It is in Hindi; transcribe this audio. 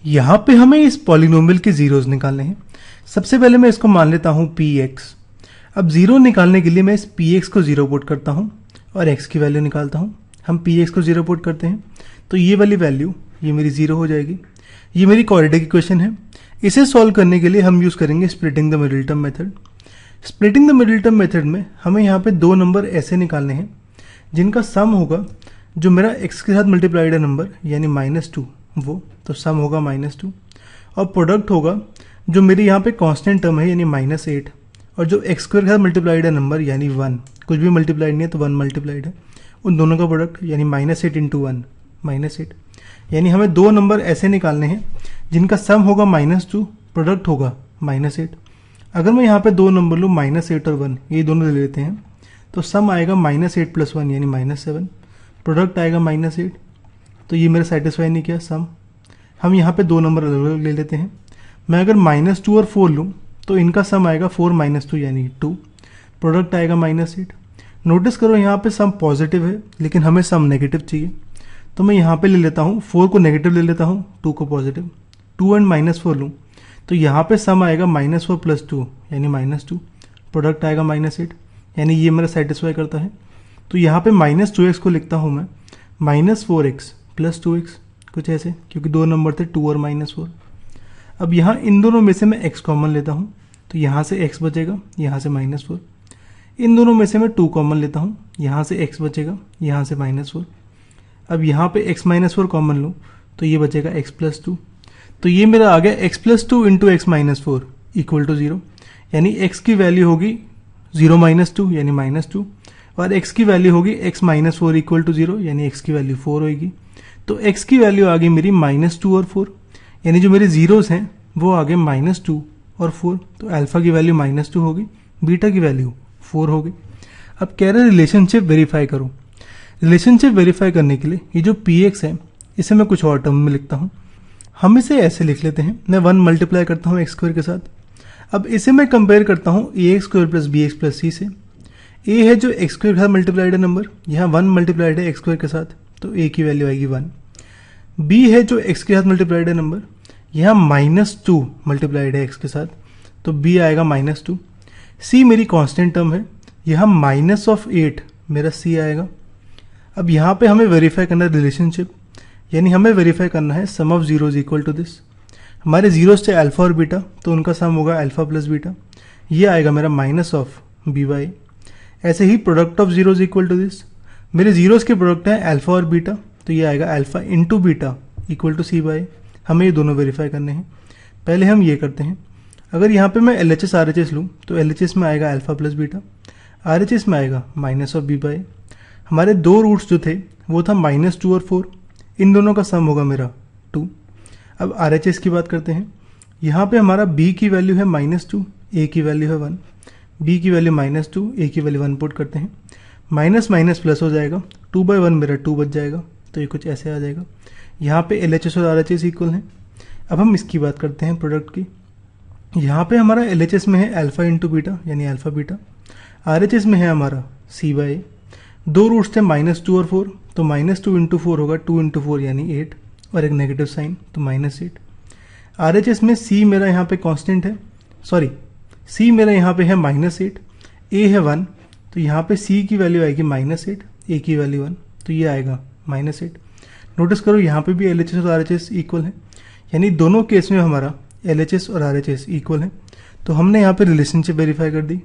यहाँ पे हमें इस पॉलिनोमियल के जीरोस निकालने हैं। सबसे पहले मैं इसको मान लेता हूँ px। अब जीरो निकालने के लिए मैं इस px को जीरो पुट करता हूँ और x की वैल्यू निकालता हूँ। हम px को जीरो पुट करते हैं तो ये वाली वैल्यू ये मेरी जीरो हो जाएगी। ये मेरी क्वाड्रेटिक इक्वेशन है। इसे सॉल्व करने के लिए हम यूज़ करेंगे splitting the middle term method. Splitting the middle term method में हमें यहाँ पे दो नंबर ऐसे निकालने हैं जिनका सम होगा जो मेरा x के साथ मल्टीप्लाइड है नंबर यानी -2 वो, तो सम होगा -2 और प्रोडक्ट होगा जो मेरी यहाँ पे कांस्टेंट टर्म है यानी -8 और जो x स्क्वायर के साथ मल्टीप्लाइड है नंबर यानी 1, कुछ भी मल्टीप्लाइड नहीं है तो 1 मल्टीप्लाइड है, उन दोनों का प्रोडक्ट यानी -8 इंटू 1 -8। यानी हमें दो नंबर ऐसे निकालने हैं जिनका सम होगा -2, प्रोडक्ट होगा -8। अगर मैं यहाँ पे दो नंबर लूँ -8 और 1, ये दोनों ले लेते हैं तो सम आएगा -8 + 1 यानी -7, प्रोडक्ट आएगा -8। तो ये मेरा सेटिस्फाई नहीं किया सम। हम यहाँ पे दो नंबर अलग अलग ले लेते हैं। मैं अगर -2 और 4 लूँ तो इनका सम आएगा 4 - 2 यानी 2, प्रोडक्ट आएगा -8। नोटिस करो यहाँ पे सम पॉजिटिव है लेकिन हमें सम नेगेटिव चाहिए, तो मैं यहाँ पे ले लेता हूँ 4 को नेगेटिव ले लेता हूँ, 2 को पॉजिटिव। 2 एंड -4 लूँ तो यहाँ पे सम आएगा -4 + 2 यानी -2, प्रोडक्ट आएगा -8। यानी ये मेरा सेटिस्फाई करता है। तो यहाँ पे -2x को लिखता हूँ मैं -4x + 2x, कुछ ऐसे, क्योंकि दो नंबर थे 2 और -4। अब यहाँ इन दोनों में से मैं x कॉमन लेता हूँ तो यहाँ से x बचेगा, यहाँ से -4। इन दोनों में से मैं 2 कॉमन लेता हूँ, यहाँ से x बचेगा, यहाँ से -4। अब यहाँ पे x - 4 कॉमन लूँ तो ये बचेगा x + 2। तो ये मेरा आ गया x + 2 into x - 4 equal to 0। यानी x की वैल्यू होगी 0 - 2 यानी -2 और x की वैल्यू होगी x - 4 इक्वल टू 0 यानी x की वैल्यू 4 होगी। तो x की वैल्यू आ गई मेरी -2 और 4, यानी जो मेरे जीरोस हैं वो आ गए -2 और 4। तो अल्फा की वैल्यू -2 होगी, बीटा की वैल्यू 4 होगी। अब कह रहे रिलेशनशिप वेरीफाई करो। रिलेशनशिप वेरीफाई करने के लिए ये जो px है इसे मैं कुछ और टर्म में लिखता हूँ। हम इसे ऐसे लिख लेते हैं, मैं 1 मल्टीप्लाई करता हूँ x² के साथ। अब इसे मैं कंपेयर करता हूँ ax² + bx + c से। a है जो x² के साथ मल्टीप्लाइड है नंबर, यहाँ 1 मल्टीप्लाइड है x² के साथ तो a की वैल्यू आएगी 1। b है जो x के साथ मल्टीप्लाइड है नंबर, यहाँ -2 मल्टीप्लाइड है x के साथ तो b आएगा -2। c मेरी कांस्टेंट टर्म है, यहाँ -8 मेरा c आएगा। अब यहाँ पे हमें वेरीफाई करना है रिलेशनशिप, यानी हमें वेरीफाई करना है sum of zeros equal to this. हमारे जीरोज थे अल्फा और बीटा तो उनका सम होगा अल्फा + बीटा, ये आएगा मेरा -b/a। ऐसे ही product of zeros equal to this, मेरे जीरोज के प्रोडक्ट हैं अल्फा और बीटा तो ये आएगा alpha into beta equal to c/a। हमें ये दोनों वेरीफाई करने हैं। पहले हम ये करते हैं, अगर यहाँ पे मैं LHS RHS लूँ तो LHS में आएगा अल्फा + बीटा, RHS में आएगा -b/a। हमारे दो रूट्स जो थे वो था -2 और 4, इन दोनों का सम होगा मेरा 2। अब RHS की बात करते हैं। यहाँ पे हमारा b की वैल्यू है -2, a की वैल्यू है 1, b की वैल्यू -2, a की वैल्यू 1 पुट करते हैं। माइनस माइनस प्लस हो जाएगा, 2/1 मेरा 2 बच जाएगा, तो ये कुछ ऐसे आ जाएगा। यहाँ पे LHS और RHS इक्वल हैं। अब हम इसकी बात करते हैं प्रोडक्ट की। यहाँ पे हमारा LHS में है अल्फा इंटू बीटा यानी अल्फा बीटा, RHS में है हमारा c/a। दो रूट्स थे -2 और 4 तो -2 इंटू 4 होगा 2 इंटू 4 यानी 8 और एक नेगेटिव साइन तो -8। RHS में c मेरा यहाँ पे कांस्टेंट है, सॉरी c मेरा यहाँ पे है -8, a है 1 तो यहाँ पे c की वैल्यू आएगी -8, a की वैल्यू 1 तो ये आएगा -8। नोटिस करो यहाँ पे भी LHS और RHS इक्वल है, यानी दोनों केस में हमारा LHS और RHS इक्वल है। तो हमने यहाँ पे रिलेशनशिप वेरीफाई कर दी।